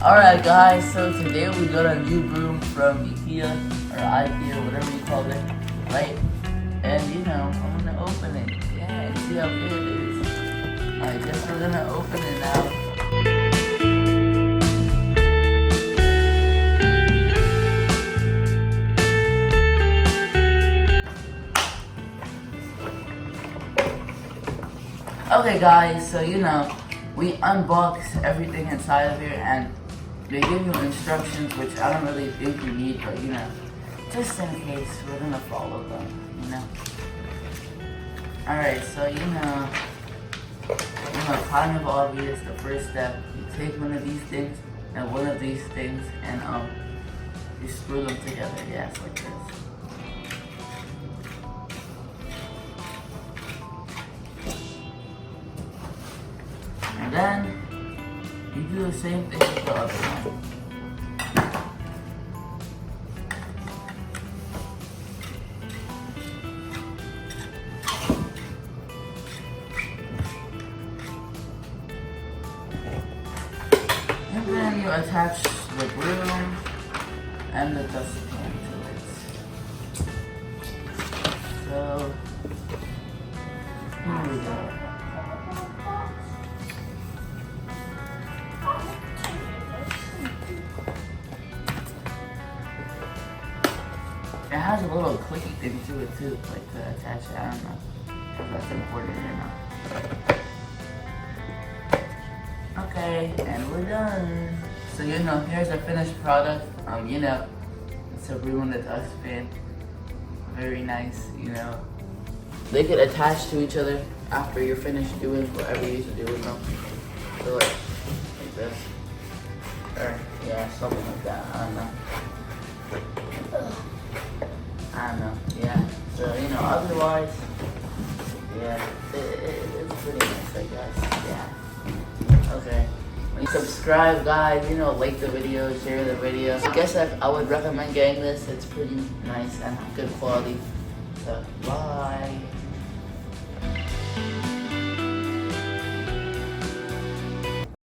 Alright guys, so today we got a new broom from IKEA, or IKEA, whatever you call it, right? And I'm gonna open it, yeah, and see how good it is. I guess we're gonna open it now. Okay guys, so we unbox everything inside of here and they give you instructions, which I don't really think you need, but just in case, we're gonna follow them, Alright, so kind of obvious, the first step, you take one of these things and one of these things and you screw them together, yes, like this. And then you do the same thing with the other one. And then you attach the broom and the dustpan to it. So here we go. It has a little clicky thing to it too, like to attach it. I don't know if that's important or not. Okay, and we're done. So here's the finished product. It's a broom and a dustpan. Very nice, They get attached to each other after you're finished doing whatever you need to do with them. So like this. Or yeah, something like that. I don't know. Yeah. So, otherwise, yeah, it's pretty nice, I guess, yeah. Okay. When you subscribe, guys, like the video, share the video. I guess I would recommend getting this. It's pretty nice and good quality. So, bye.